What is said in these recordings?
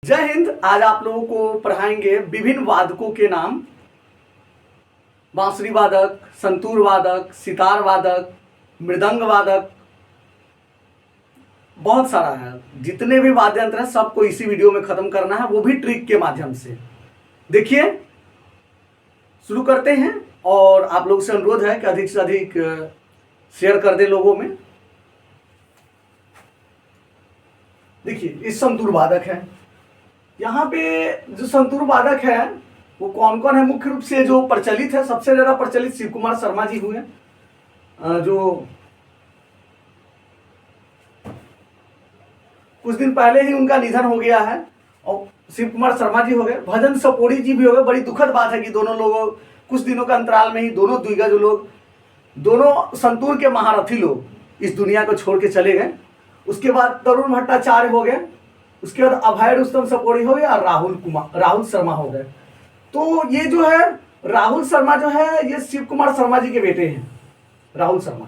जय हिंद। आज आप लोगों को पढ़ाएंगे विभिन्न वादकों के नाम। बांसुरी वादक, संतूर वादक, सितार वादक, मृदंग वादक, बहुत सारा है। जितने भी वाद्य यंत्र हैं सबको इसी वीडियो में खत्म करना है, वो भी ट्रिक के माध्यम से। देखिए, शुरू करते हैं। और आप लोगों से अनुरोध है कि अधिक से अधिक शेयर कर दे लोगों में। देखिए, इस संतूर वादक है। यहाँ पे जो संतूर वादक है वो कौन कौन है? मुख्य रूप से जो प्रचलित है, सबसे ज्यादा प्रचलित शिव कुमार शर्मा जी हुए, जो कुछ दिन पहले ही उनका निधन हो गया है। और शिव कुमार शर्मा जी हो गए, भजन सपोड़ी जी भी हो गए। बड़ी दुखद बात है कि दोनों लोगों कुछ दिनों के अंतराल में ही दोनों दिग्गज लोग, दोनों संतूर के महारथी लोग इस दुनिया को छोड़ के चले गए। उसके बाद तरुण भट्टाचार्य हो गए, उसके बाद अभय रुस्तम सपोड़ी हो गए और राहुल शर्मा हो गए। तो ये जो है राहुल शर्मा जो है ये शिव कुमार शर्मा जी के बेटे हैं। राहुल शर्मा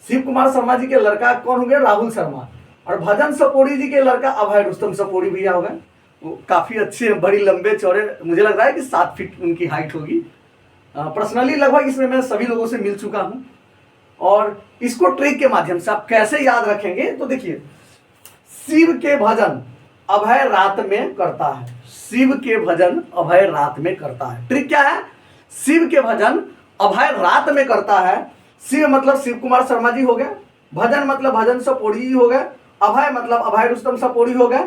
शिव कुमार शर्मा जी के लड़का कौन हो गए? राहुल शर्मा। और भजन सपोड़ी जी के लड़का अभय रुस्तम सपोड़ी भैया हो गए। वो काफी अच्छे, बड़ी लंबे चौड़े, मुझे लग रहा है कि 7 फीट उनकी हाइट होगी। पर्सनली लगभग इसमें मैं सभी लोगों से मिल चुका हूं। और इसको ट्रिक के माध्यम से आप कैसे याद रखेंगे? तो देखिए, शिव के भजन अभय रात में करता है। शिव के भजन अभय रात में करता है। ट्रिक क्या है? शिव के भजन अभय रात में करता है। शिव मतलब शिव कुमार शर्मा जी हो गए, भजन मतलब भजन सपोड़ी जी हो गए, अभय मतलब अभय रुस्तम सपोड़ी हो गए,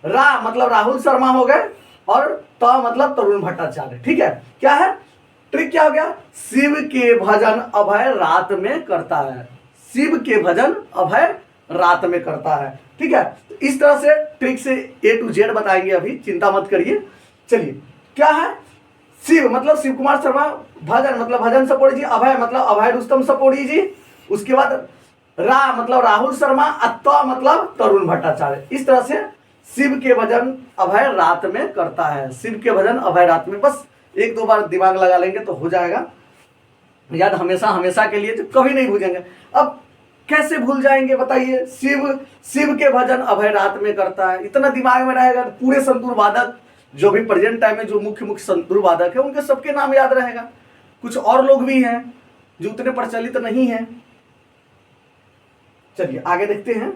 रा मतलब राहुल शर्मा हो गए, और त मतलब तरुण भट्टाचार्य। ठीक है, क्या है ट्रिक? क्या हो गया? शिव के भजन अभय रात में करता है। शिव के भजन अभय रात में करता है। ठीक है, इस तरह से ट्रिक से A to Z बताएंगे, अभी चिंता मत करिए। चलिए, क्या है? शिव मतलब शिव कुमार शर्मा, भजन मतलब भजन सपोड़ी जी, अभय मतलब अभय रुस्तम सपोड़ी जी, उसके बाद रा मतलब राहुल शर्मा, अत्ता मतलब तरुण भट्टाचार्य। इस तरह से शिव के भजन अभय रात में करता है। शिव के भजन अभय रात में, बस 1-2 बार दिमाग लगा लेंगे तो हो जाएगा याद, हमेशा हमेशा के लिए, तो कभी नहीं भूलेंगे। अब कैसे भूल जाएंगे बताइए? शिव के भजन अभय रात में करता है, इतना दिमाग में रहेगा तो पूरे संतूर वादक जो भी प्रेजेंट टाइम में जो मुख्य संतूर वादक है उनके सबके नाम याद रहेगा। कुछ और लोग भी हैं जो उतने प्रचलित नहीं हैं। चलिए आगे देखते हैं।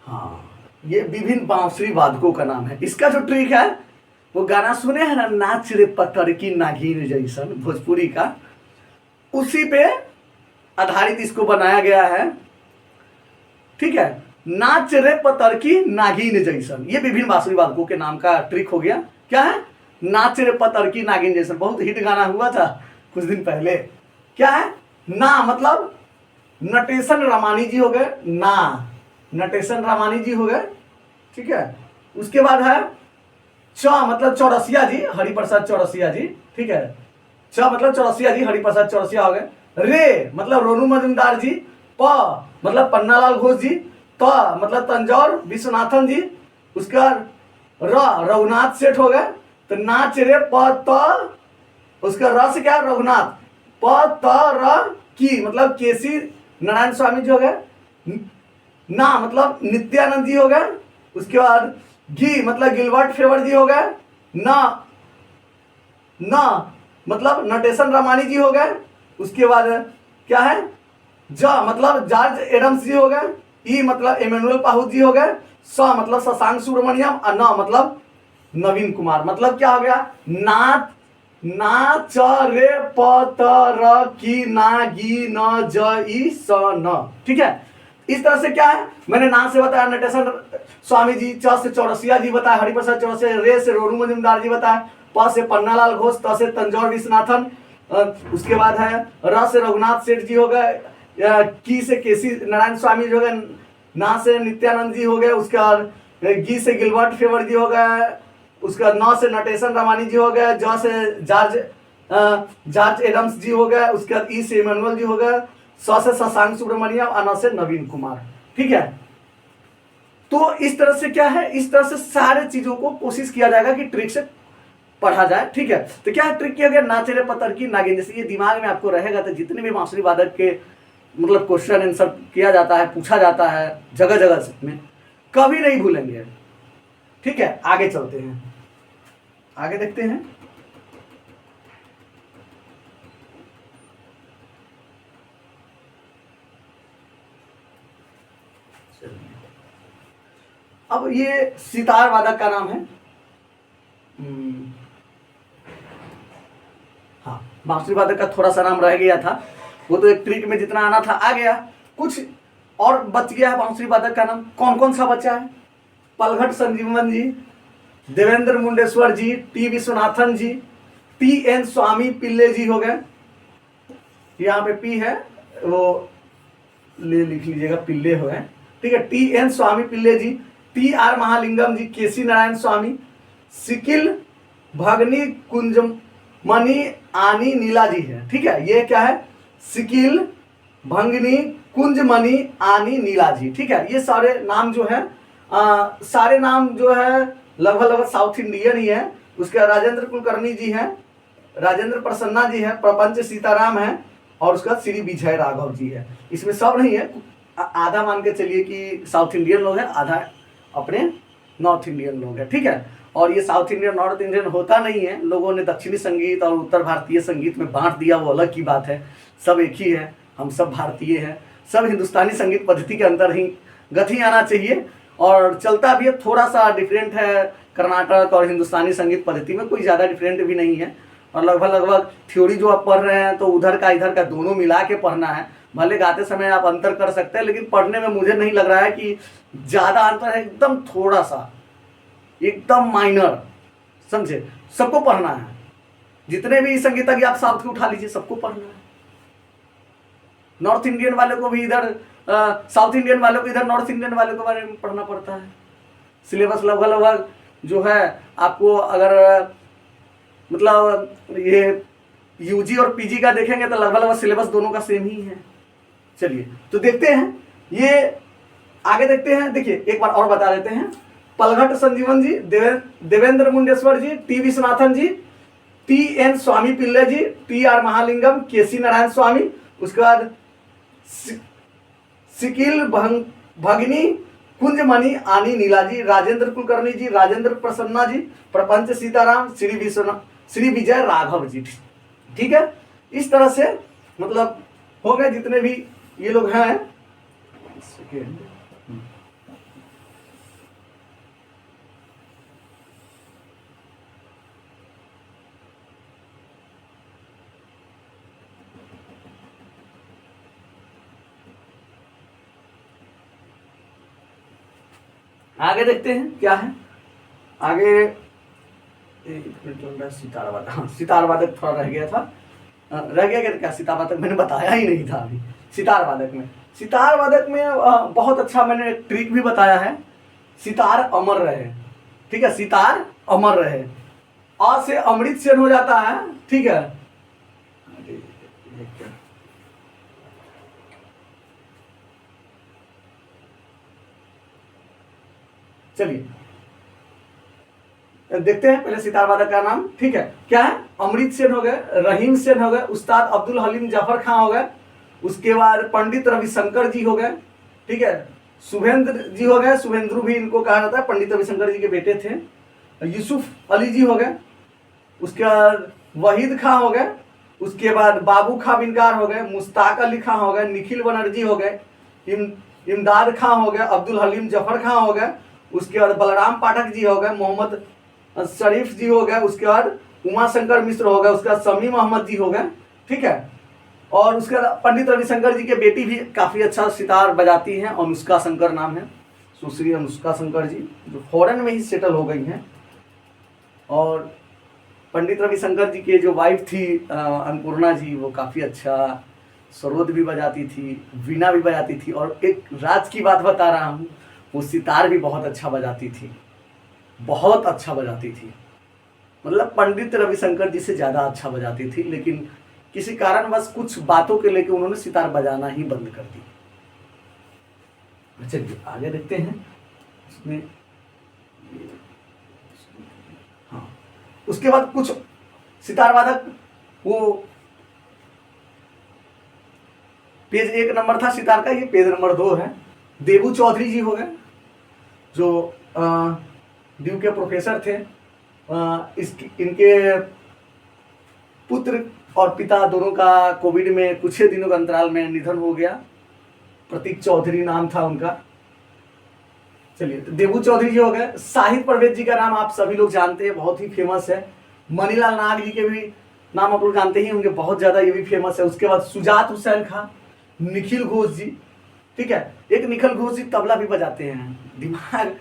हाँ, ये विभिन्न बांसुरी वादकों का नाम है। इसका जो ट्रिक है, वो गाना सुने हैं ना, नाच रे पत्थर की नागिन जैसन, भोजपुरी का, उसी पे आधारित इसको बनाया गया है। ठीक है, नाच रे पत्थर की नागिन जैसन, ये विभिन्न बांसुरी वादकों के नाम का ट्रिक हो गया। क्या है? नाच रे पत्थर की नागिन जैसन, बहुत हिट गाना हुआ था कुछ दिन पहले। क्या है? ना मतलब नटेशन रामानी जी हो गए, ना नटेशन रामानी जी हो गए। ठीक है, उसके बाद है च मतलब चौरसिया जी, हरिप्रसाद चौरसिया जी। ठीक है, च मतलब चौरसिया जी, हरिप्रसाद चौरसिया हो गए। रे मतलब रोनू मजुमदार जी, प मतलब पन्नालाल घोष जी, त मतलब तंजौर विश्वनाथन जी, उसका रघुनाथ सेठ हो गए। तो नाच रे प त, उसका र से क्या? रघुनाथ, प त र की मतलब केसी नारायण स्वामी जी हो गए। ना मतलब नित्यानंद जी हो गए। उसके बाद गी मतलब गिलबर्ट फेवर जी हो गए। ना मतलब नटेशन रामानी जी हो गए। उसके बाद क्या है? ज मतलब जॉर्ज एडम्स जी हो गए। ई मतलब एमेनुअल पाहुत जी हो गए। स मतलब शशांक सुब्रमण्यम, और न मतलब नवीन कुमार। मतलब क्या हो गया? ना च रे प त र की ना गी न ज ई स न। ठीक है, इस तरह से क्या है, मैंने ना से बताया नटेशन स्वामी जी, च से चौरसिया जी बताया, हरिप्रसाद चौरसिया, रे से रोनू मजुमदार जी बताया, प से पन्नालाल घोष, त से तंजौर विश्वनाथन, उसके बाद है र से रघुनाथ सेठ जी हो गए, की से केसी नारायण स्वामी जी हो गए, ना से नित्यानंद जी हो गए, उसके बाद गी से गिलबर्ट फेवर जी हो गए, उसका न से नटेशन रामानी जी हो गए, ज से जॉर्ज एडम्स जी हो गए, उसके बाद ई से इमानुअल जी हो गए, स से शशांक सुब्रमण्यम, और न से नवीन कुमार। ठीक है, तो इस तरह से क्या है, इस तरह से सारे चीजों को कोशिश किया जाएगा कि ट्रिक से पढ़ा जाए, ठीक है। तो क्या ट्रिक किया गया, ना चले पत्थर की नागिन, जैसे ये दिमाग में आपको रहेगा तो जितने भी बांसुरी वादक के मतलब क्वेश्चन आंसर किया जाता है, पूछा जाता है जगह जगह में, कभी नहीं भूलेंगे, ठीक है। आगे चलते हैं, आगे देखते हैं। अब ये सितार वादक का नाम है, हाँ, बांसुरी वादक का थोड़ा सा नाम रह गया था, वो तो एक ट्रिक में जितना आना था आ गया, कुछ और बच गया है बांसुरी वादक का नाम। कौन कौन सा बचा है, पलघट संजीवन जी, देवेंद्र मुंडेश्वर जी, टी विश्वनाथन जी, टी एन स्वामी पिल्ले जी हो गए, यहाँ पे पी है वो ले लिख लीजिएगा, पिल्ले हो गए, ठीक है। टी एन स्वामी पिल्ले जी, टी आर महालिंगम जी, केसी नारायण स्वामी, सिकिल भगनी कुंजमणि आनी नीला जी है, ठीक है। ये क्या है, सिकिल भंगनी कुंजमणि आनी नीला जी, ठीक है। ये सारे नाम जो है सारे नाम जो है लगभग लगभग साउथ इंडियन ही है। उसके राजेंद्र कुलकर्णी जी हैं, राजेंद्र प्रसन्ना जी हैं, प्रपंच सीताराम है, और उसका श्री विजय राघव जी है। इसमें सब नहीं है, आधा मान के चलिए कि साउथ इंडियन लोग हैं, आधा अपने नॉर्थ इंडियन लोग हैं, ठीक है। और ये साउथ इंडियन नॉर्थ इंडियन होता नहीं है, लोगों ने दक्षिणी संगीत और उत्तर भारतीय संगीत में बांट दिया, वो अलग की बात है। सब एक ही है, हम सब भारतीय हैं, सब हिंदुस्तानी संगीत पद्धति के अंदर ही गति आना चाहिए, और चलता भी है, थोड़ा सा डिफरेंट है कर्नाटक और हिंदुस्तानी संगीत पद्धति में, कोई ज़्यादा डिफरेंट भी नहीं है। और लगभग लगभग थ्योरी जो आप पढ़ रहे हैं तो उधर का इधर का दोनों मिला के पढ़ना है। भले गाते समय आप अंतर कर सकते हैं, लेकिन पढ़ने में मुझे नहीं लग रहा है कि ज़्यादा अंतर है, एकदम थोड़ा सा, एकदम माइनर, समझे। सबको पढ़ना है, जितने भी संगीतज्ञ आप साउथ के उठा लीजिए, सबको पढ़ना है। नॉर्थ इंडियन वाले को भी इधर साउथ इंडियन वाले को इधर नॉर्थ इंडियन वाले के बारे में पढ़ना पड़ता है। सिलेबस लगभग लगभग जो है आपको, अगर मतलब ये यूजी और पीजी का देखेंगे तो लगभग लगभग सिलेबस दोनों का सेम ही है। चलिए तो देखते हैं, ये आगे देखते हैं। देखिए एक बार और बता देते हैं, पलघट संजीवन जी, देवेंद्र मुंडेश्वर जी, टी विश्वनाथन जी, टी एन स्वामी पिल्ले जी, टी आर महालिंगम, केसी नारायण स्वामी, उसके बाद सिकिल भगनी कुंजमणि आनी नीला जी, राजेंद्र कुलकर्णी जी, राजेंद्र प्रसन्ना जी, प्रपंच सीताराम, श्री विजय राघव जी, ठीक है। इस तरह से मतलब हो गए जितने भी ये लोग हैं। आगे देखते हैं क्या है आगे। एक मिनट चल रहा है, सितार वादक, हाँ सितार वादक थोड़ा रह गया था, रह गया क्या सितार वादक मैंने बताया ही नहीं था अभी। सितार वादक में बहुत अच्छा मैंने ट्रिक भी बताया है, सितार अमर रहे, ठीक है, सितार अमर रहे, आ से अमृत सेन हो जाता है, ठीक है। चलिए देखते हैं पहले सितार वादक का नाम, ठीक है, क्या है, अमृत सेन हो गए, रहीम सेन हो गए, उस्ताद अब्दुल हलीम जफर खां हो गए, उसके बाद पंडित रविशंकर जी हो गए, ठीक है, शुभेंद्र जी हो गए, शुभेंद्रु भी इनको कहा जाता है, पंडित रविशंकर जी के बेटे थे, यूसुफ अली जी हो गए, उसके बाद वहीद खां हो गए, उसके बाद बाबू खां बिनकार हो गए, मुश्ताक अली खां हो गए, निखिल बनर्जी हो गए, इमदाद खां हो गए, अब्दुल हलीम जफर खां हो गए, उसके बाद बलराम पाठक जी हो गए, मोहम्मद शरीफ जी हो गए, उसके बाद उमा शंकर मिश्र हो गए, उसके बाद समी मोहम्मद जी हो गए, ठीक है। और उसके बाद पंडित रविशंकर जी के बेटी भी काफ़ी अच्छा सितार बजाती हैं, अनुष्का शंकर नाम है, सुश्री अनुष्का शंकर जी, जो फॉरेन में ही सेटल हो गई हैं। और पंडित रविशंकर जी के जो वाइफ थी अन्नपूर्णा जी, वो काफ़ी अच्छा सरोद भी बजाती थी, वीणा भी बजाती थी, और एक राज की बात बता रहा हूँ, वो सितार भी बहुत अच्छा बजाती थी, बहुत अच्छा बजाती थी, मतलब पंडित रविशंकर जी से ज़्यादा अच्छा बजाती थी, लेकिन किसी कारणवश कुछ बातों के लेके उन्होंने सितार बजाना ही बंद कर दी। चलिए आगे देखते हैं इसमें। हाँ उसके बाद कुछ सितार वादक, वो पेज 1 नंबर था सितार का, ये पेज नंबर 2 है। देबू चौधरी जी हो गए, जो ड्यू के प्रोफेसर थे। इनके पुत्र और पिता दोनों का कोविड में कुछ ही दिनों के अंतराल में निधन हो गया। प्रतीक चौधरी नाम था उनका। चलिए, तो देबू चौधरी जी हो गए। साहिद परवेज जी का नाम आप सभी लोग जानते हैं, बहुत ही फेमस है। मनीलाल नाग जी के भी नाम आप लोग जानते ही होंगे, बहुत ज्यादा ये भी फेमस है। उसके बाद सुजात हुसैन खां, निखिल घोष जी, ठीक है। एक निखिल घोष जी तबला भी बजाते हैं, दिमाग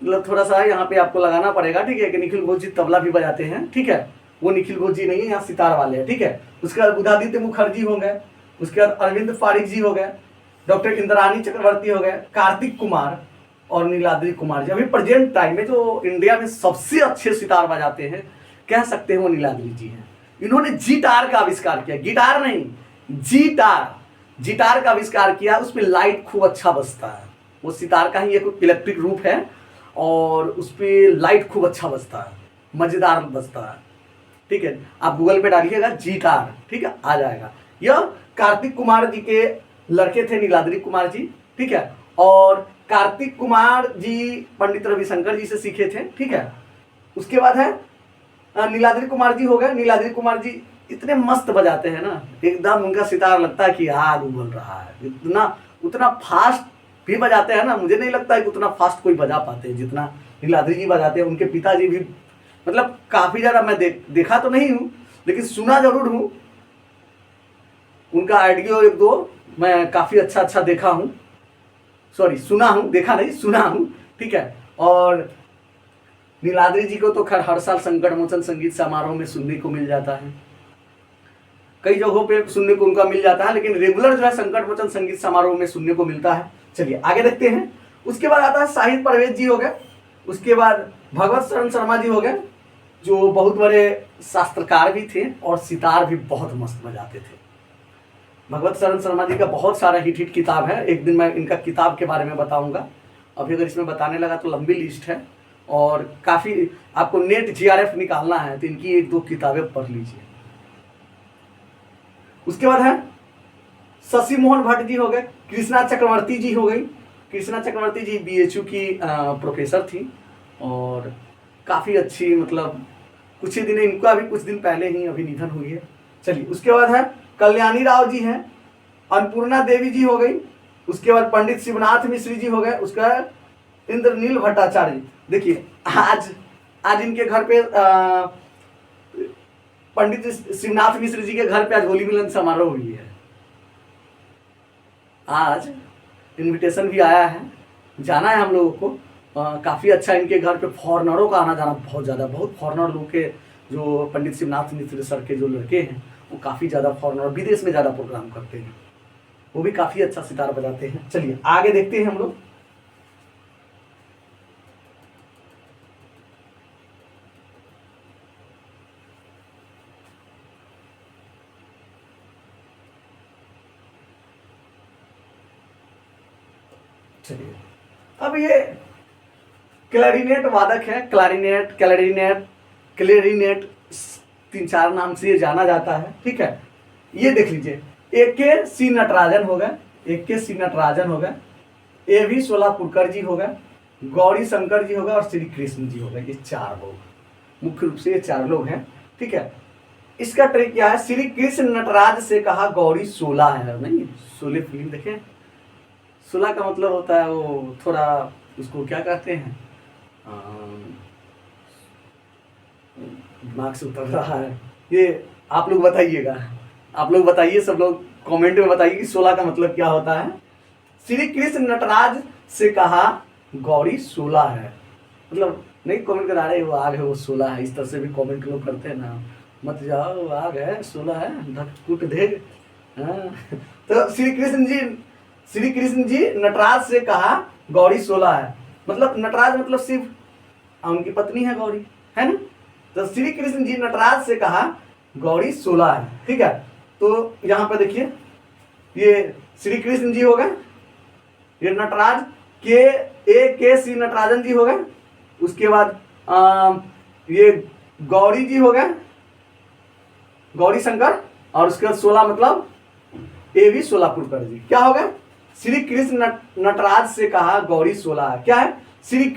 मतलब थोड़ा सा यहाँ पे आपको लगाना पड़ेगा, ठीक है, कि निखिल घोष जी तबला भी बजाते हैं, ठीक है। वो निखिल घोष जी नहीं है, यहाँ सितार वाले हैं, ठीक है। उसके बाद बुधादित्य मुखर्जी हो गए। उसके बाद अरविंद फारिक जी हो गए, डॉक्टर इंद्राणी चक्रवर्ती हो गए, कार्तिक कुमार और नीलाद्री कुमार जी। अभी प्रेजेंट टाइम में जो इंडिया में सबसे अच्छे सितार बजाते हैं, कह सकते हैं वो नीलाद्री जी हैं। इन्होंने जीटार का आविष्कार किया, गिटार नहीं, जीटार का आविष्कार किया। उसमें लाइट खूब अच्छा बजता है, वो सितार का ही एक इलेक्ट्रिक रूप है और उस पर लाइट खूब अच्छा बजता है, मजेदार बजता है, ठीक है। आप गूगल पे डालिएगा जीटार, ठीक है, आ जाएगा। यह कार्तिक कुमार जी के लड़के थे, नीलाद्री कुमार जी, ठीक है। और कार्तिक कुमार जी पंडित रविशंकर जी से सीखे थे, ठीक है। उसके बाद है नीलाद्री कुमार जी हो गए। नीलाद्री कुमार जी इतने मस्त बजाते हैं ना, एकदम उनका सितार लगता है कि आग उबल रहा है। उतना फास्ट भी बजाते हैं ना, मुझे नहीं लगता है कि उतना फास्ट कोई बजा पाते हैं जितना नीलाद्री जी बजाते हैं। उनके पिताजी भी मतलब काफी ज्यादा, मैं देखा तो नहीं हूँ लेकिन सुना जरूर हूँ। उनका ऑडियो 1-2 मैं काफी अच्छा देखा हूँ, सॉरी सुना हूँ, देखा नहीं सुना हूँ, ठीक है। और नीलाद्री जी को तो खैर हर साल संकट मोचन संगीत समारोह में सुनने को मिल जाता है, कई जगहों पे सुनने को उनका मिल जाता है, लेकिन रेगुलर जो है संकट मोचन संगीत समारोह में सुनने को मिलता है। चलिए आगे देखते हैं। उसके बाद आता है साहिद परवेज जी हो गए। उसके बाद भगवत शरण शर्मा जी हो गए, जो बहुत बड़े शास्त्रकार भी थे और सितार भी बहुत मस्त बजाते थे। भगवत शरण शर्मा जी का बहुत सारा हिट किताब है, एक दिन मैं इनका किताब के बारे में बताऊंगा। अभी अगर इसमें बताने लगा तो लंबी लिस्ट है और काफ़ी आपको नेट जीआरएफ निकालना है, तो इनकी 1-2 किताबें पढ़ लीजिए। उसके बाद है शशि मोहन भट्ट जी हो गए। कृष्णा चक्रवर्ती जी हो गई। कृष्णा चक्रवर्ती जी बीएचयू की प्रोफेसर थी और काफ़ी अच्छी, मतलब कुछ ही दिन, इनका भी कुछ दिन पहले ही अभी निधन हुई है। चलिए, उसके बाद है कल्याणी राव जी हैं। अन्नपूर्णा देवी जी हो गई। उसके बाद पंडित शिवनाथ मिश्री जी हो गए। उसके बाद इंद्रनील भट्टाचार्य। देखिए आज इनके घर पे पंडित शिवनाथ मिश्र जी के घर पे आज होली मिलन समारोह हुई है। आज इनविटेशन भी आया है, जाना है हम लोगों को। काफ़ी अच्छा इनके घर पे फॉरनरों का आना जाना बहुत ज़्यादा, बहुत फॉरनर लोग के, जो पंडित शिवनाथ मिश्र सर के जो लड़के हैं वो काफ़ी ज़्यादा फॉरनर, विदेश में ज़्यादा प्रोग्राम करते हैं, वो भी काफ़ी अच्छा सितार बजाते हैं। चलिए आगे देखते हैं हम लोग। चलिए, अब ये क्लैरिनेट वादक है, क्लैरिनेट 3-4 नाम से ये जाना जाता है, ठीक है। ये देख लीजिए, AK सी नटराजन हो गए, AK सी नटराजन हो गए, AV सोलापुरकर जी हो गए, गौरी शंकर जी हो गए और श्री कृष्ण जी हो गए। ये 4 लोग, मुख्य रूप से ये 4 लोग हैं, ठीक है। इसका ट्रिक क्या है, श्री कृष्ण नटराज से कहा गौरी 16 है, नहीं 16 फिल्म देखें, 16 का मतलब होता है वो थोड़ा, उसको क्या कहते हैं, दिमाग से उतर रहा है, ये आप लोग बताइएगा, आप लोग बताइए, सब लोग कमेंट में बताइए कि 16 का मतलब क्या होता है। श्री कृष्ण नटराज से कहा गौरी 16 है, मतलब नहीं कमेंट करा रहे वो आग है, वो 16 है, इस तरह से भी कमेंट लोग करते हैं ना, मत जाओ आग है 16 है धक्कूट देग। तो श्री कृष्ण जी नटराज से कहा गौरी 16 है, मतलब नटराज मतलब शिव, उनकी पत्नी है गौरी, है ना। तो श्री कृष्ण जी नटराज से कहा गौरी 16 है, ठीक है। तो यहाँ पर देखिए, ये श्री कृष्ण जी हो गए, ये नटराज AK सी नटराजन जी हो गए। उसके बाद ये गौरी जी हो गए, गौरी शंकर, और उसके बाद 16 मतलब A.V. सोलापुरकर जी। क्या हो गया? श्री कृष्ण नटराज से कहा गौरी 16 है। क्या है? श्री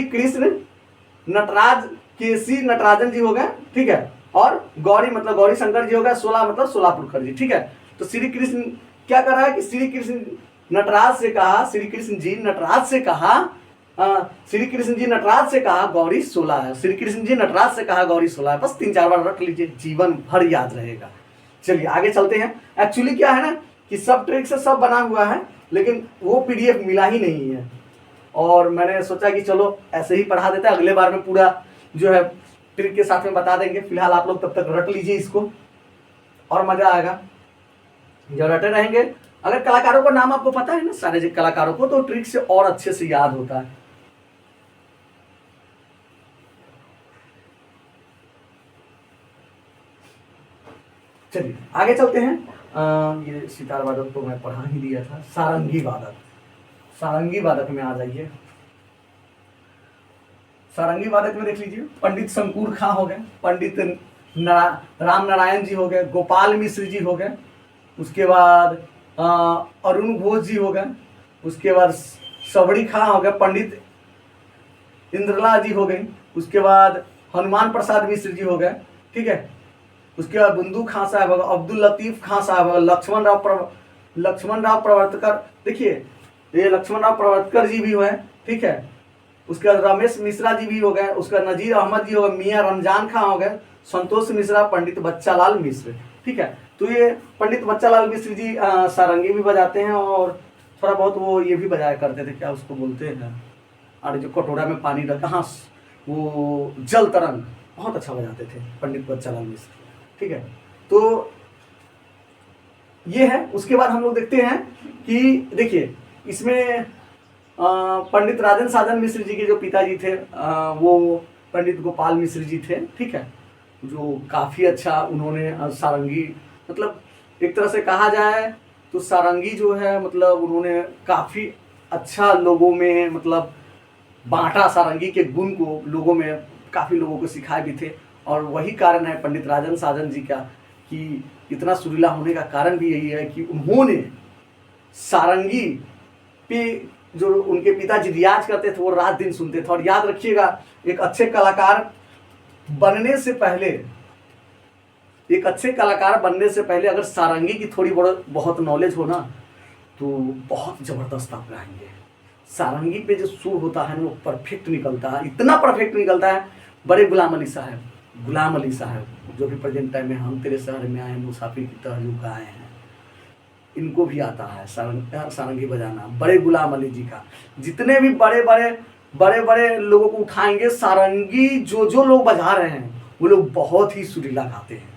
कृष्ण नटराज केसी नटराजन जी हो गए, ठीक है, और गौरी मतलब गौरी शंकर जी हो गए, 16 मतलब सोलापुरकर जी, ठीक है। तो श्री कृष्ण क्या कर रहा है कि श्री कृष्ण नटराज से कहा, श्री कृष्ण जी नटराज से कहा, श्री कृष्ण जी नटराज से कहा गौरी 16 है, श्री कृष्ण जी नटराज से कहा गौरी 16 है। बस 3-4 बार रख लीजिए, जीवन भर याद रहेगा। चलिए आगे चलते हैं। एक्चुअली क्या है ना कि सब ट्रिक से सब बना हुआ है, लेकिन वो PDF मिला ही नहीं है, और मैंने सोचा कि चलो ऐसे ही पढ़ा देते हैं, अगले बार में पूरा जो है ट्रिक के साथ में बता देंगे। फिलहाल आप लोग तब तक रट लीजिए इसको, और मजा आएगा जब रटे रहेंगे। अगर कलाकारों का नाम आपको पता है ना, सारे कलाकारों को, तो ट्रिक से और अच्छे से याद होता है। चलिए आगे चलते हैं। ये सितार वादक तो मैं पढ़ा ही दिया था। सारंगी वादक में आ जाइए। सारंगी वादक में देख लीजिए, पंडित शंकुर खां हो गए, पंडित राम नारायण जी हो गए, गोपाल मिश्र जी हो गए, उसके बाद अरुण घोष जी हो गए, उसके बाद सबड़ी खां हो गए, पंडित इंद्रला जी हो गई, उसके बाद हनुमान प्रसाद मिश्र जी हो गए, ठीक है, उसके बाद बंदू खां साहब होगा, अब्दुल लतीफ खां साहब होगा, लक्ष्मण राव प्रवर्तकर, देखिए ये लक्ष्मण राव प्रवर्तकर जी भी हुए, ठीक है, उसके बाद रमेश मिश्रा जी भी हो गए, उसका नजीर अहमद जी हो गए, मियाँ रमजान खां हो गए, संतोष मिश्रा, पंडित बच्चालाल मिश्र, ठीक है। तो ये पंडित बच्चालाल मिश्र जी सारंगी भी बजाते हैं, और थोड़ा बहुत वो ये भी बजाया करते थे, क्या उसको बोलते हैं, और जो कटोरा में पानी रखा, हाँ वो जल तरंग, बहुत अच्छा बजाते थे पंडित बच्चालाल मिश्र, ठीक है। तो ये है। उसके बाद हम लोग देखते हैं कि देखिए इसमें पंडित राजन साधन मिश्र जी के जो पिताजी थे वो पंडित गोपाल मिश्र जी थे, ठीक है, जो काफ़ी अच्छा उन्होंने सारंगी, मतलब एक तरह से कहा जाए तो सारंगी जो है मतलब उन्होंने काफ़ी अच्छा लोगों में मतलब बांटा, सारंगी के गुण को लोगों में, काफ़ी लोगों को सिखाए भी थे, और वही कारण है पंडित राजन साधन जी का कि इतना सुरीला होने का कारण भी यही है कि उन्होंने सारंगी पे जो उनके पिताजी रियाज करते थे वो रात दिन सुनते थे। और याद रखिएगा, एक अच्छे कलाकार बनने से पहले अगर सारंगी की थोड़ी बहुत नॉलेज हो ना, तो बहुत ज़बरदस्त आप गाएंगे। सारंगी पे जो सुर होता है ना वो परफेक्ट निकलता है, इतना परफेक्ट निकलता है। बड़े गुलाम अली साहब जो भी प्रेजेंट टाइम में हम तेरे शहर में आए मुसाफिर की तरह जो गाए हैं, इनको भी आता है सारंगी बजाना। बड़े गुलाम अली जी का, जितने भी बड़े बड़े लोगों को उठाएंगे, सारंगी जो लोग बजा रहे हैं वो लोग बहुत ही सुरीला गाते हैं,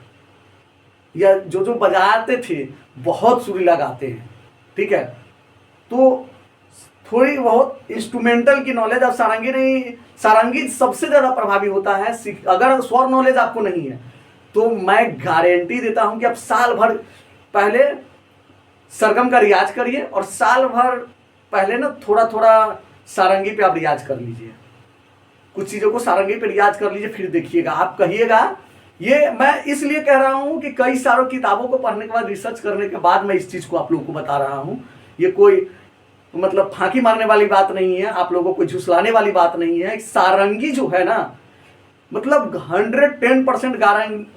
या जो बजाते थे बहुत सुरीला गाते हैं, ठीक है। तो थोड़ी बहुत इंस्ट्रूमेंटल की नॉलेज, अब सारंगी सबसे ज़्यादा प्रभावी होता है। अगर स्वर नॉलेज आपको नहीं है तो मैं गारंटी देता हूं कि आप साल भर पहले सरगम का रियाज करिए, और साल भर पहले ना थोड़ा सारंगी पे आप रियाज कर लीजिए, कुछ चीज़ों को सारंगी पे रियाज कर लीजिए, फिर देखिएगा, आप कहिएगा। ये मैं इसलिए कह रहा हूं कि कई सारों किताबों को पढ़ने के बाद, रिसर्च करने के बाद मैं इस चीज़ को आप लोगों को बता रहा हूं। ये कोई मतलब फांकी मारने वाली बात नहीं है, आप लोगों को झुसलाने वाली बात नहीं है। सारंगी जो है ना, मतलब 110%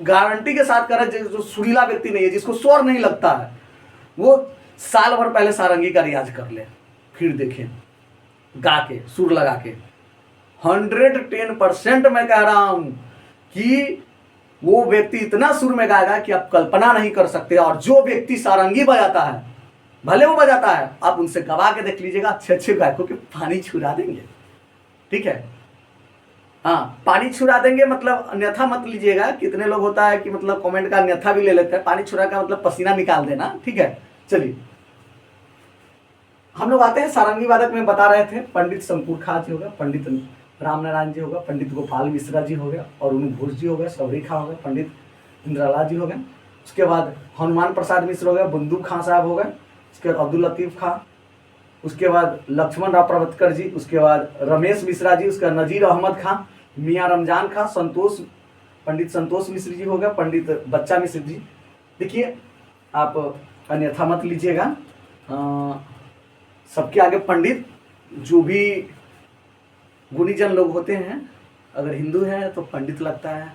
गारंटी के साथ कर रहा है, जो सुरीला व्यक्ति नहीं है, जिसको स्वर नहीं लगता है, वो साल भर पहले सारंगी का रियाज कर ले, फिर देखें गा के, सुर लगा के। 110% मैं कह रहा हूं कि वो व्यक्ति इतना सुर में गाएगा कि आप कल्पना नहीं कर सकते। और जो व्यक्ति सारंगी बजाता है, भले वो बजाता है, आप उनसे गवा के देख लीजिएगा, अच्छे गायकों के पानी छुड़ा देंगे, ठीक है। हाँ, पानी छुड़ा देंगे मतलब अन्यथा मत लीजिएगा। कितने लोग होता है कि मतलब कमेंट का अन्यथा भी ले लेते हैं। पानी छुड़ा का मतलब पसीना निकाल देना, ठीक है। चलिए हम लोग आते हैं सारंगी वादक में। बता रहे थे पंडित शंकुर खां जी हो गए, पंडित राम नारायण जी हो गए, पंडित गोपाल मिश्रा जी हो गए, अरुण घोष जी हो गए, सबरी खां हो गए, पंडित इंद्रला जी हो गए, उसके बाद हनुमान प्रसाद मिश्र हो गए, बंदू खां साहब हो गए, उसके बाद अब्दुल लतीफ खां, उसके बाद लक्ष्मण राव प्रवर्तकर जी, उसके बाद रमेश मिश्रा जी, उसके बाद नजीर अहमद खां, मियाँ रमजान खां, संतोष, पंडित संतोष मिश्र जी हो गए, पंडित बच्चा मिश्र जी। देखिए आप अन्यथा मत लीजिएगा, सबके आगे पंडित जो भी गुणीजन लोग होते हैं, अगर हिंदू है तो पंडित लगता है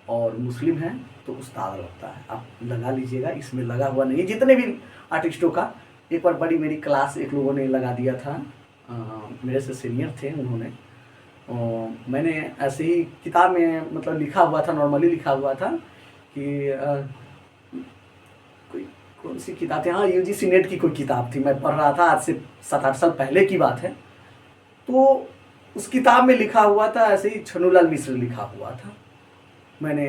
और मुस्लिम है तो उस्ताद लगता है। आप लगा लीजिएगा, इसमें लगा हुआ नहीं है। जितने भी आर्टिस्टों का एक बार बड़ी मेरी क्लास एक लोगों ने लगा दिया था, मेरे से सीनियर थे उन्होंने, मैंने ऐसे ही किताब में मतलब लिखा हुआ था, नॉर्मली लिखा हुआ था कि कोई कौन सी किताब थी, हाँ यूजीसी नेट की कोई किताब थी, मैं पढ़ रहा था, आज से 7-8 साल पहले की बात है। तो उस किताब में लिखा हुआ था ऐसे ही, छन्नूलाल मिश्र लिखा हुआ था। मैंने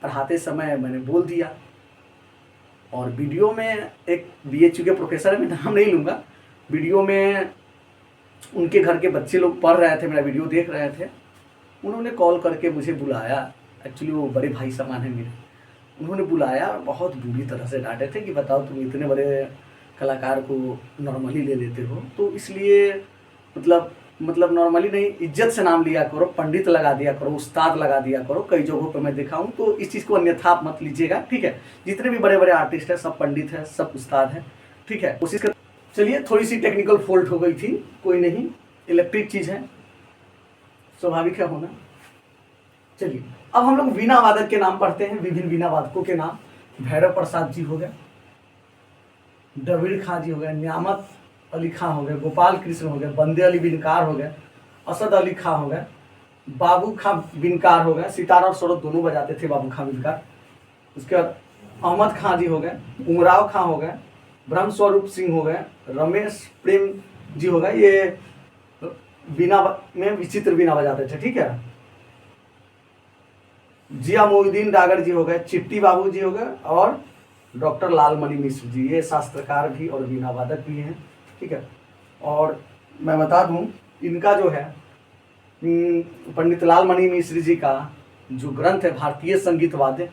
पढ़ाते समय मैंने बोल दिया, और वीडियो में एक बीएचयू के प्रोफेसर है, मैं नाम नहीं लूँगा, वीडियो में उनके घर के बच्चे लोग पढ़ रहे थे, मेरा वीडियो देख रहे थे, उन्होंने कॉल करके मुझे बुलाया। एक्चुअली वो बड़े भाई समान है मेरे। उन्होंने बुलाया, बहुत बुरी तरह से डांटे थे कि बताओ तुम इतने बड़े कलाकार को नॉर्मली ले लेते हो, तो इसलिए मतलब नॉर्मली नहीं, इज्जत से नाम लिया करो, पंडित लगा दिया करो, उस्ताद लगा दिया करो। कई जगहों पे मैं देखा हूँ, तो इस चीज़ को अन्यथा आप मत लीजिएगा, ठीक है। जितने भी बड़े बड़े आर्टिस्ट हैं सब पंडित हैं, सब उस्ताद हैं, ठीक है। कोशिश कर, चलिए थोड़ी सी टेक्निकल फॉल्ट हो गई थी, कोई नहीं, इलेक्ट्रिक चीज़ है, स्वाभाविक है होना। चलिए अब हम लोग वीणा वादक के नाम पढ़ते हैं, विभिन्न वीणा वादकों के नाम। भैरव प्रसाद जी हो गए, द्रविड़ खां जी हो गए, न्यामत अली खां हो गए, गोपाल कृष्ण हो गए, बंदे अली बिनकार हो गए, असद अली खां हो गए, बाबू खां बिनकार हो गए, सितार और सरोद दोनों बजाते थे बाबू खां बिनकार। उसके बाद अहमद खां जी हो गए, उमराव खां हो गए, ब्रह्म स्वरूप सिंह हो गए, रमेश प्रेम जी हो गए, ये बीना में विचित्र बीना बजाते थे, ठीक है। जिया मोहिउद्दीन डागर जी हो गए, चिट्टी बाबू जी हो गए, और डॉक्टर लालमणि मिश्र जी, ये शास्त्रकार भी और वीणा वादक भी हैं, ठीक है। और मैं बता दूं, इनका जो है पंडित लालमणि मिश्र जी का जो ग्रंथ है भारतीय संगीत वाद्य,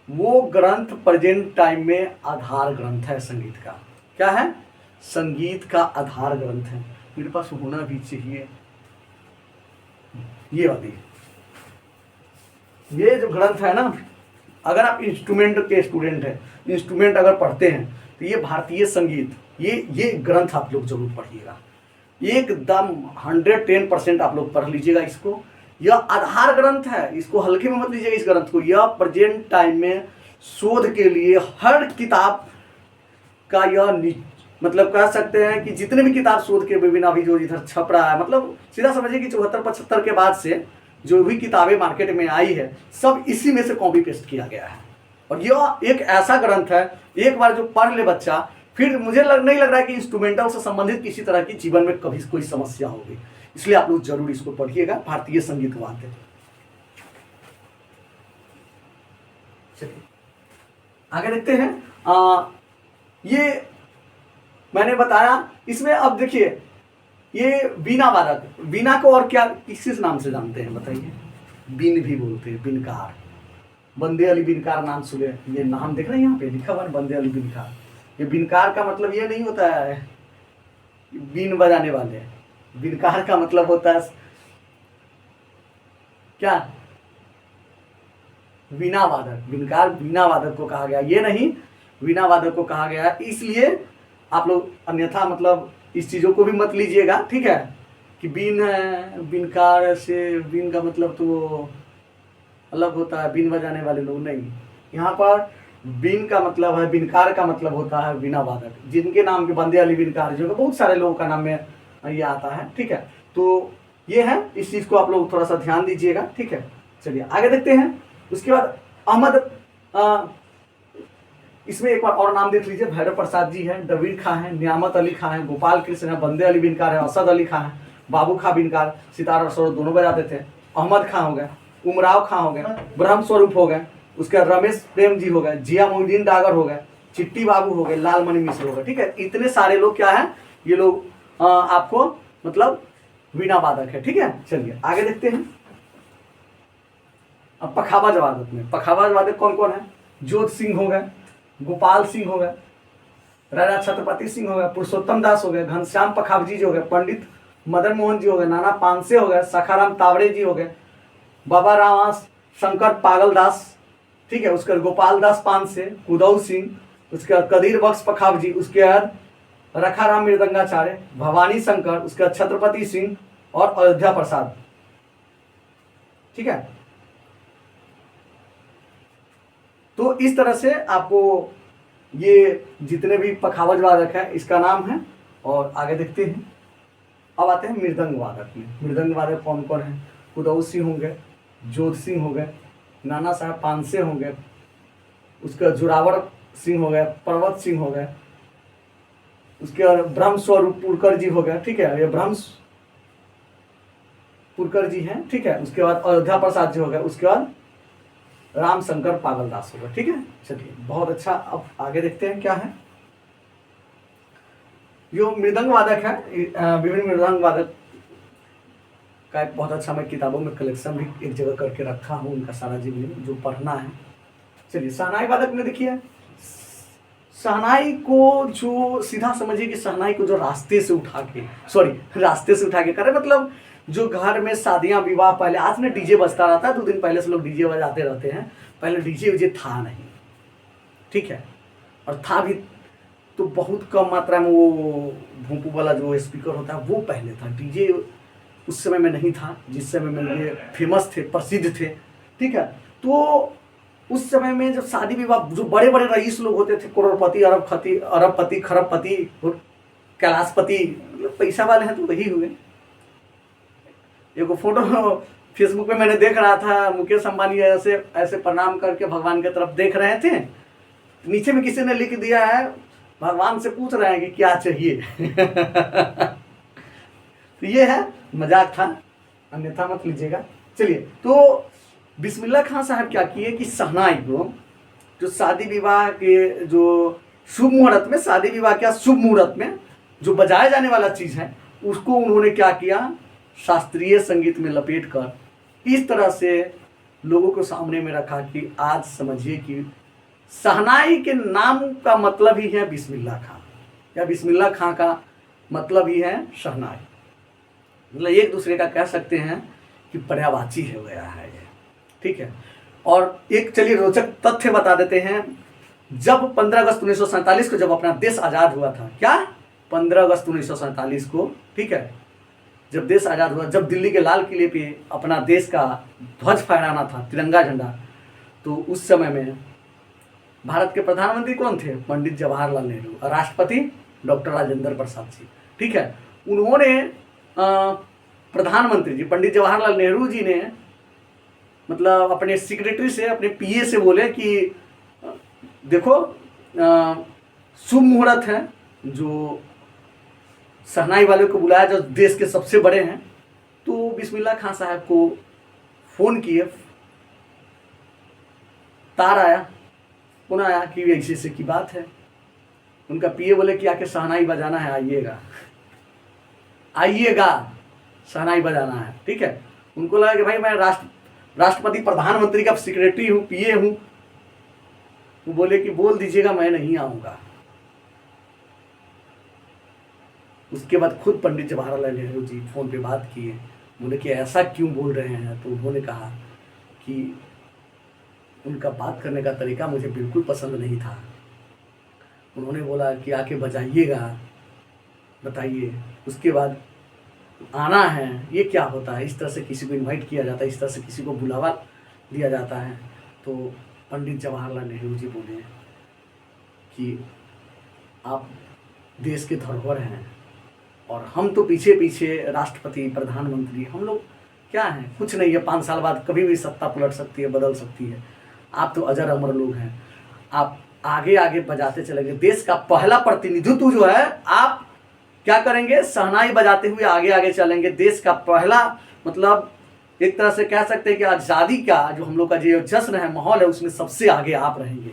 वो ग्रंथ प्रेजेंट टाइम में आधार ग्रंथ है संगीत का। क्या है? संगीत का आधार ग्रंथ है। मेरे पास होना भी चाहिए ये वाली, ये जो ग्रंथ है ना, अगर आप इंस्ट्रूमेंट के स्टूडेंट हैं, इंस्ट्रूमेंट अगर पढ़ते हैं, तो ये भारतीय संगीत, ये ग्रंथ आप लोग जरूर पढ़िएगा, एकदम 110% आप लोग पढ़ लीजिएगा इसको। यह आधार ग्रंथ है, इसको हल्के में मत लीजिएगा इस ग्रंथ को। यह प्रेजेंट टाइम में शोध के लिए हर किताब का यह मतलब कह सकते हैं कि जितने भी किताब शोध के विभिन्न अभी जो इधर छप रहा है, मतलब सीधा समझिए कि 74-75 के बाद से जो भी किताबें मार्केट में आई है, सब इसी में से कॉपी पेस्ट किया गया है। और यह एक ऐसा ग्रंथ है, एक बार जो पढ़ ले बच्चा, फिर मुझे नहीं लग रहा है कि इंस्ट्रूमेंटल से संबंधित किसी तरह की जीवन में कभी कोई समस्या होगी। इसलिए आप लोग जरूर इसको पढ़िएगा, भारतीय संगीत वाद्य। चलिए आगे देखते हैं। ये मैंने बताया, इसमें अब देखिए ये बीना वादक, बीना को और क्या किस नाम से जानते हैं बताइए? बीन भी बोलते हैं, बिनकार। बंदे अली बिनकार नाम सुने, ये नाम देख रहे हैं यहाँ पे लिखा हुआ है बंदे अली बिनकार। ये बिनकार का मतलब ये नहीं होता है बीन बजाने वाले, बिनकार का मतलब होता है क्या? वीणा वादक। बिनकार वीणा वादक को कहा गया, ये नहीं वीणा वादक को कहा गया। इसलिए आप लोग अन्यथा मतलब इस चीज़ों को भी मत लीजिएगा, ठीक है, कि बीन है, बिनकार से बीन का मतलब तो अलग होता है, बीन बजाने वाले लोग नहीं। यहाँ पर बीन का मतलब है, बिनकार का मतलब होता है वीणा वादक, जिनके नाम के बंदे अली बिनकार जो बहुत सारे लोगों का नाम में ये आता है, ठीक है। तो ये है, इस चीज़ को आप लोग थोड़ा सा ध्यान दीजिएगा, ठीक है। चलिए आगे देखते हैं। उसके बाद अहमद, इसमें एक बार और नाम देख लीजिए, भैरव प्रसाद जी हैं, द्रविड़ खां हैं, न्यामत अली खां हैं, गोपाल कृष्ण है, बंदे अली बिनकार है, असद अली खां है, बाबू खां बिनकार सितार और सरोद दोनों बजाते थे, अहमद खां हो गए, उमराव खां हो गए, ब्रह्म स्वरूप हो गए, उसके बाद रमेश प्रेम जी हो गए, जिया मोहिउद्दीन डागर हो गए, चिट्टी बाबू हो गए, लालमणि मिश्र हो गए, ठीक है। इतने सारे लोग क्या है, ये लोग आपको मतलब वीणा वादक है, ठीक है। चलिए आगे देखते हैं। अब पखावज वादक में, पखावज वादक कौन कौन है? जोत सिंह हो गए, गोपाल सिंह हो गए, राजा छत्रपति सिंह हो गए, पुरुषोत्तम दास हो गए, घनश्याम पखावजी जी हो गए, पंडित मदन मोहन जी हो गए, नाना पानसे हो गए, सखाराम तावड़े जी हो गए, बाबा रामा शंकर पागलदास, ठीक है, उसके बाद गोपाल दास पानसे, कुदौ सिंह, उसके बाद कदीर बख्श पखावजी, उसके बाद रखाराम मृदंगाचार्य, भवानी शंकर, उसके बाद छत्रपति सिंह और अयोध्या प्रसाद। ठीक है, तो इस तरह से आपको ये जितने भी पखावज वादक है इसका नाम है। और आगे देखते हैं। अब आते हैं मृदंग वादक में। मृदंग वादक कौन कौन है? कुदौ सिंह हो गए, जोध सिंह हो गए, नाना साहब पानसे हो गए, उसके बाद जोरावर सिंह हो गए, पर्वत सिंह हो गए, उसके बाद ब्रह्म स्वरूप पुरकर जी हो गए। ठीक है, ये ब्रह्म पुरकर जी हैं। ठीक है, उसके बाद अयोध्या प्रसाद जी हो गए, उसके बाद राम शंकर पागलदास हो गए। ठीक है, चलिए बहुत अच्छा। अब आगे देखते हैं क्या है। जो मृदंग वादक है, विभिन्न मृदंग वादक का एक बहुत अच्छा मैं किताबों में कलेक्शन भी एक जगह करके रखा हूँ, उनका सारा जीवन जो पढ़ना है। चलिए शहनाई वादक में देखिए, शहनाई को जो सीधा समझिए कि शहनाई को जो रास्ते से उठा के करे, मतलब जो घर में शादियां विवाह, पहले आज में डीजे बजता रहता है, 2 दिन पहले से लोग डीजे बजाते रहते हैं, पहले डीजे विजे था नहीं। ठीक है, और था भी तो बहुत कम मात्रा में, वो भूपू वाला जो स्पीकर होता है वो पहले था। डीजे उस समय में नहीं था जिस समय में ये फेमस थे, प्रसिद्ध थे। ठीक है, तो उस समय में जब शादी विवाह, जो बड़े बड़े रईस लोग होते थे, करोड़पति, अरबपति, खरबपति, कैलाशपति, पैसा वाले हैं तो वही हुए। एक फोटो फेसबुक पे मैंने देख रहा था, मुकेश अंबानी ऐसे ऐसे प्रणाम करके भगवान की तरफ देख रहे थे, नीचे में किसी ने लिख दिया है, भगवान से पूछ रहे हैं कि क्या चाहिए। तो ये है, मजाक था, अन्यथा मत लीजिएगा। चलिए, तो बिस्मिल्लाह खान साहब क्या किए कि शहनाई को, जो शादी विवाह के जो शुभ मुहूर्त में, शादी विवाह क्या शुभ मुहूर्त में जो बजाया जाने वाला चीज़ है, उसको उन्होंने क्या किया, शास्त्रीय संगीत में लपेट कर इस तरह से लोगों को सामने में रखा कि आज समझिए कि शहनाई के नाम का मतलब ही है बिस्मिल्लाह खां, या बिस्मिल्लाह खां का मतलब ही है शहनाई। मतलब एक दूसरे का कह सकते हैं कि पर्यायवाची हो गया है ये। ठीक है, और एक चलिए रोचक तथ्य बता देते हैं। जब 15 अगस्त 1947 को जब अपना देश आज़ाद हुआ था, क्या 15 अगस्त 1947 को, ठीक है, जब देश आज़ाद हुआ, जब दिल्ली के लाल किले पे अपना देश का ध्वज फहराना था, तिरंगा झंडा, तो उस समय में भारत के प्रधानमंत्री कौन थे? पंडित जवाहरलाल नेहरू, और राष्ट्रपति डॉक्टर राजेंद्र प्रसाद जी। ठीक है, उन्होंने प्रधानमंत्री जी पंडित जवाहरलाल नेहरू जी ने मतलब अपने सेक्रेटरी से, अपने पीए से बोले कि देखो शुभ मुहूर्त है, जो शहनाई वाले को बुलाया जो देश के सबसे बड़े हैं, तो बिस्मिल्लाह खान साहब को फ़ोन किए, तार आया, फोन आया कि ऐसे ऐसे की बात है। उनका पीए बोले कि आके शहनाई बजाना है, आइएगा शहनाई बजाना है। ठीक है, उनको लगा कि भाई मैं राष्ट्रपति प्रधानमंत्री का सेक्रेटरी हूँ, पीए हूँ। वो बोले कि बोल दीजिएगा मैं नहीं आऊँगा। उसके बाद खुद पंडित जवाहरलाल नेहरू जी फ़ोन पे बात किए, बोले कि ऐसा क्यों बोल रहे हैं। तो उन्होंने कहा कि उनका बात करने का तरीका मुझे बिल्कुल पसंद नहीं था। उन्होंने बोला कि आके बजाइएगा, बताइए, उसके बाद आना है। ये क्या होता है? इस तरह से किसी को इनवाइट किया जाता है, इस तरह से किसी को बुलावा दिया जाता है। तो पंडित जवाहरलाल नेहरू जी बोले कि आप देश के धरोहर हैं और हम तो पीछे पीछे राष्ट्रपति, प्रधानमंत्री, हम लोग क्या हैं? कुछ नहीं है। 5 साल बाद कभी भी सत्ता पलट सकती है, बदल सकती है। आप तो अजर अमर लोग हैं, आप आगे आगे बजाते चलेंगे। देश का पहला प्रतिनिधित्व जो है, आप क्या करेंगे? शहनाई बजाते हुए आगे आगे चलेंगे। देश का पहला मतलब एक तरह से कह सकते हैं कि आज़ादी का जो हम लोग का जो जश्न है, माहौल है, उसमें सबसे आगे आप रहेंगे।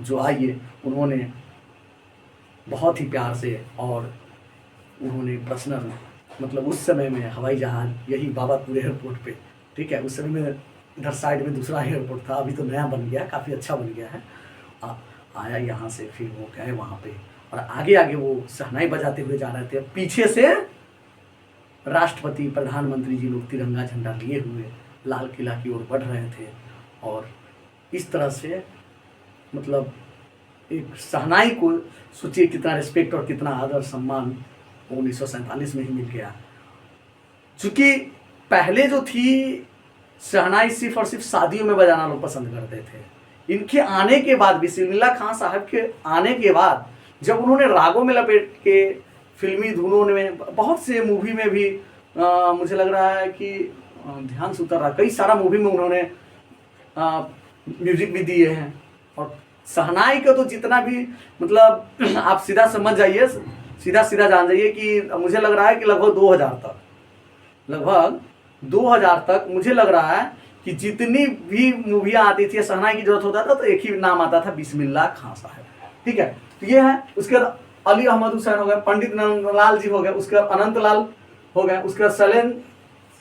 जो आइए, उन्होंने बहुत ही प्यार से, और उन्होंने पर्सनल मतलब उस समय में हवाई जहाज़ यही बाबापुर एयरपोर्ट पे, ठीक है, उस समय में इधर साइड में दूसरा एयरपोर्ट था, अभी तो नया बन गया, काफ़ी अच्छा बन गया है। आया यहाँ से, फिर वो गए वहाँ पे, और आगे आगे वो शहनाई बजाते हुए जा रहे थे। पीछे से राष्ट्रपति, प्रधानमंत्री जी लोग तिरंगा झंडा लिए हुए लाल किला की ओर बढ़ रहे थे। और इस तरह से मतलब एक शहनाई को सोचिए कितना रिस्पेक्ट और कितना आदर सम्मान 1947 में ही मिल गया। चूँकि पहले जो थी शहनाई सिर्फ और सिर्फ शादियों में बजाना लोग पसंद करते थे। इनके आने के बाद बिस्मिल्लाह खां साहब के आने के बाद जब उन्होंने रागों में लपेट के फिल्मी धुनों में बहुत से मूवी में भी मुझे लग रहा है कि ध्यान से उतर रहा, कई सारा मूवी में उन्होंने म्यूजिक भी दिए हैं। और शहनाई का तो जितना भी मतलब आप सीधा समझ जाइए, सीधा जान जाइए कि मुझे लग रहा है कि लगभग 2000 तक मुझे लग रहा है कि जितनी भी मूवियाँ आती थी शहनाई की जरूरत होता था तो एक ही नाम आता था, बिस्मिल्लाह खां साहब। ठीक है, तो ये है। उसके बाद अली अहमद हुसैन हो गए, पंडित नंदलाल जी हो गए, उसके बाद अनंत लाल हो गए, उसके बाद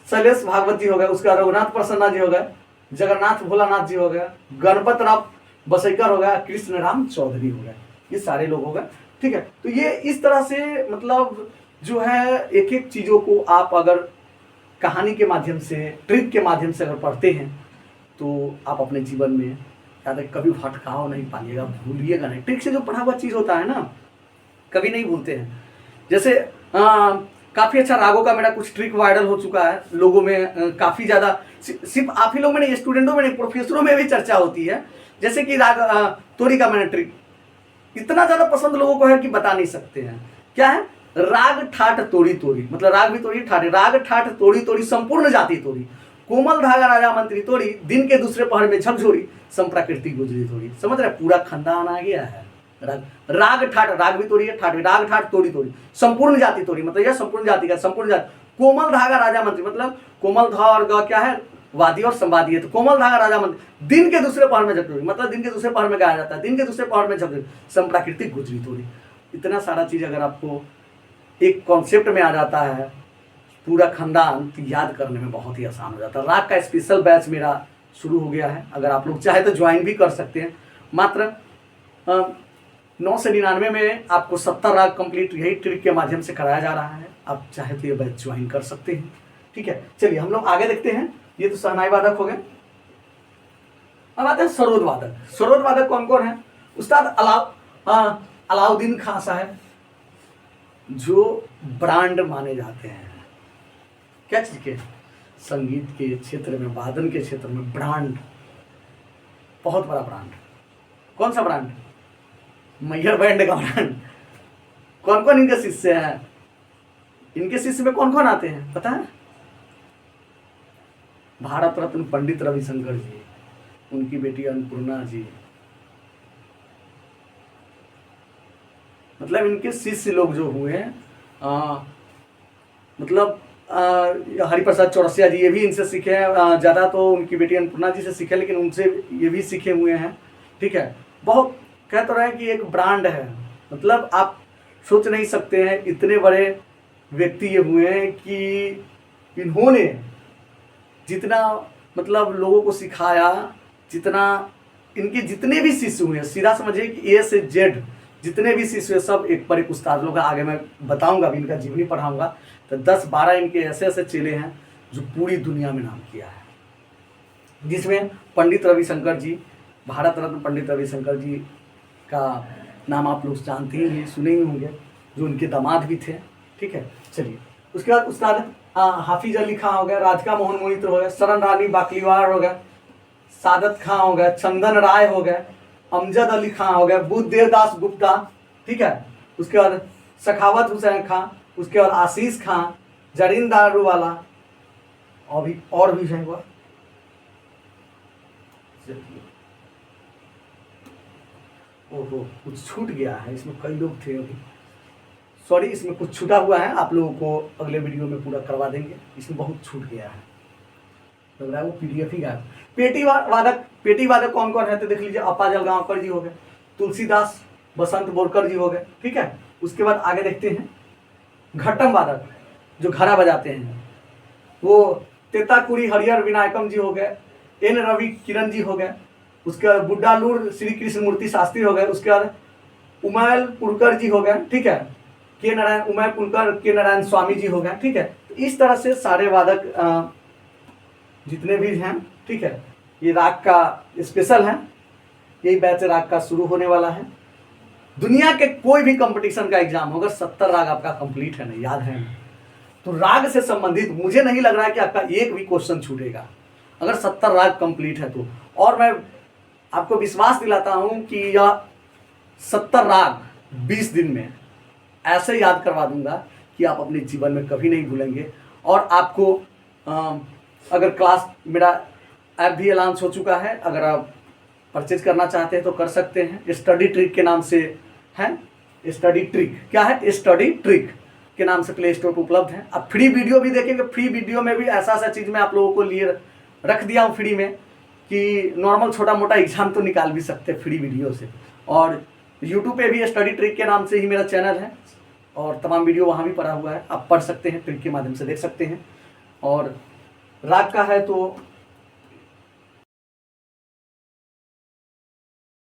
शैलेश भागवत जी हो गए, उसके बाद रघुनाथ प्रसन्ना जी हो गए, जगन्नाथ भोलानाथ जी हो गए, गणपत राव बसैकर हो गया, कृष्ण राम चौधरी हो गए, ये सारे लोग हो गए। ठीक है, तो ये इस तरह से मतलब जो है एक एक चीज़ों को आप अगर कहानी के माध्यम से, ट्रिक के माध्यम से अगर पढ़ते हैं तो आप अपने जीवन में याद है कभी भटकाव नहीं पाइएगा, भूलिएगा नहीं। ट्रिक से जो पढ़ा हुआ चीज़ होता है ना कभी नहीं भूलते हैं। जैसे काफ़ी अच्छा रागों का मेरा कुछ ट्रिक वायरल हो चुका है लोगों में, काफ़ी ज़्यादा, सिर्फ आप ही लोग में नहीं, स्टूडेंटों में नहीं, प्रोफेसरों में भी चर्चा होती है। जैसे कि राग तोड़ी का मैंने ट्रिक इतना ज़्यादा पसंद लोगों को है कि बता नहीं सकते हैं। क्या है? राग ठाठ तोड़ी तोड़ी, मतलब राग भी तोड़ी ठाठ, राग ठाठ तोड़ी तोड़ी संपूर्ण जाति तोड़ी, कोमल धागा राजा मंत्री तोड़ी, दिन के दूसरे पहर में झकझोरी, संप्राकृति गुजरी तोड़ी। समझ रहे, पूरा खानदान आ गया है। राग ठाठ, राग भी तोड़ी है, ठाठ भी, राग ठाठ तोड़ी तोड़ी, संपूर्ण जाति तोड़ी, मतलब यह संपूर्ण जाति का, संपूर्ण जाति। कोमल धागा राजा मंत्री, मतलब कोमल धा और ग क्या है? वादी और संवादी है। तो कोमल धागा राजा मंत्री, दिन के दूसरे पहर में झकझोरी, मतलब दिन के दूसरे पहर में गाया जाता है, दिन के दूसरे पहर में झकझोरी, संप्राकृतिक गुजरी तोड़ी। इतना सारा चीज अगर आपको एक कॉन्सेप्ट में आ जाता है पूरा खानदान, तो याद करने में बहुत ही आसान हो जाता है। राग का स्पेशल बैच मेरा शुरू हो गया है, अगर आप लोग चाहे तो ज्वाइन भी कर सकते हैं। मात्र 999 में आपको 70 राग कंप्लीट यही ट्रिक के माध्यम से कराया जा रहा है। आप चाहे तो ये बैच ज्वाइन कर सकते हैं। ठीक है, चलिए हम लोग आगे देखते हैं। ये तो शहनाई वादक हो गए। अब आते हैं सरोद वादक। सरोद वादक कौन कौन है? उस्ताद अलाउद्दीन खां साहब, जो ब्रांड माने जाते हैं क्या चीज के? संगीत के क्षेत्र में, वादन के क्षेत्र में ब्रांड, बहुत बड़ा ब्रांड। कौन सा ब्रांड? मैयर बैंड का ब्रांड। कौन कौन इनके शिष्य हैं? इनके शिष्य में कौन कौन आते हैं पता है? भारत रत्न पंडित रविशंकर जी, उनकी बेटी अन्नपूर्णा जी, मतलब इनके शिष्य लोग जो हुए मतलब हरिप्रसाद चौरसिया जी, ये भी इनसे सीखे हैं। ज़्यादा तो उनकी बेटी अन्नपूर्णा जी से सीखे, लेकिन उनसे ये भी सीखे हुए हैं। ठीक है, बहुत कह तो रहे हैं कि एक ब्रांड है। मतलब आप सोच नहीं सकते हैं, इतने बड़े व्यक्ति ये हुए हैं कि इन्होंने जितना मतलब लोगों को सिखाया, जितना इनके जितने भी शिष्य हुए हैं, सीधा समझिए कि ए से जेड जितने भी शिष्य हुए सब एक पर एक उस्ताद लोग हैं। आगे मैं बताऊंगा, अभी इनका जीवनी पढ़ाऊंगा। तो 10-12 इनके ऐसे ऐसे चेले हैं जो पूरी दुनिया में नाम किया है, जिसमें पंडित रविशंकर जी, भारत रत्न पंडित रविशंकर जी का नाम आप लोग जानते ही हैं, सुने ही होंगे, जो उनके दामाद भी थे। ठीक है, चलिए उसके बाद उस्ताद हाफिज अली खां हो गए, राधिका मोहन मोहित्र हो गए, शरण रानी बाकलीवार हो गए, सादत खां हो गए, चंदन राय हो गए, अमजद अली खां हो गए, बुद्धदेव दास गुप्ता। ठीक है, उसके बाद सखावत हुसैन खां, उसके बाद आशीष खां, जरीन दारूवाला, और भी है वो। ओहो, कुछ छूट गया है, इसमें कई लोग थे अभी, सॉरी, इसमें कुछ छूटा हुआ है, आप लोगों को अगले वीडियो में पूरा करवा देंगे। इसमें बहुत छूट गया है, लग रहा है वो PDF ही गायब। पेटी वादक कौन कौन है तो देख लीजिए। अपा जलगांवकर जी हो गए, तुलसीदास बसंत बोरकर जी हो गए। ठीक है, उसके बाद आगे देखते हैं घट्टम वादक, जो घड़ा बजाते हैं, वो तेताकुड़ी हरिहर विनायकम जी हो गए, N रवि किरण जी हो गए, उसके बाद बुड्डालूर श्री कृष्ण मूर्ति शास्त्री हो गए, उसके बाद उमैल पुरकर जी हो गए। ठीक है, उमैल पुरकर के नारायण स्वामी जी हो गए। ठीक है, तो इस तरह से सारे वादक जितने भी हैं, ठीक है, ये राग का स्पेशल है, यही बैच राग का शुरू होने वाला है। दुनिया के कोई भी कंपटीशन का एग्जाम हो, अगर 70 राग आपका कंप्लीट है ना, याद है ना, तो राग से संबंधित मुझे नहीं लग रहा है कि आपका एक भी क्वेश्चन छूटेगा, अगर 70 राग कंप्लीट है तो। और मैं आपको विश्वास दिलाता हूं कि यह 70 राग 20 दिन में ऐसे याद करवा दूंगा कि आप अपने जीवन में कभी नहीं भूलेंगे। और आपको अगर क्लास, मेरा ऐप भी लॉन्च हो चुका है, अगर आप परचेज करना चाहते हैं तो कर सकते हैं। स्टडी ट्रिक के नाम से है, स्टडी ट्रिक क्या है, स्टडी ट्रिक के नाम से प्ले स्टोर पर उपलब्ध है। आप फ्री वीडियो भी देखेंगे, फ्री वीडियो में भी ऐसा ऐसा चीज़ मैं आप लोगों को लिए रख दिया हूँ फ्री में कि नॉर्मल छोटा मोटा एग्जाम तो निकाल भी सकते हैं फ्री वीडियो से। और यूट्यूब पे भी स्टडी ट्रिक के नाम से ही मेरा चैनल है और तमाम वीडियो वहाँ भी पड़ा हुआ है, आप पढ़ सकते हैं, ट्रिक के माध्यम से देख सकते हैं। और राग का है तो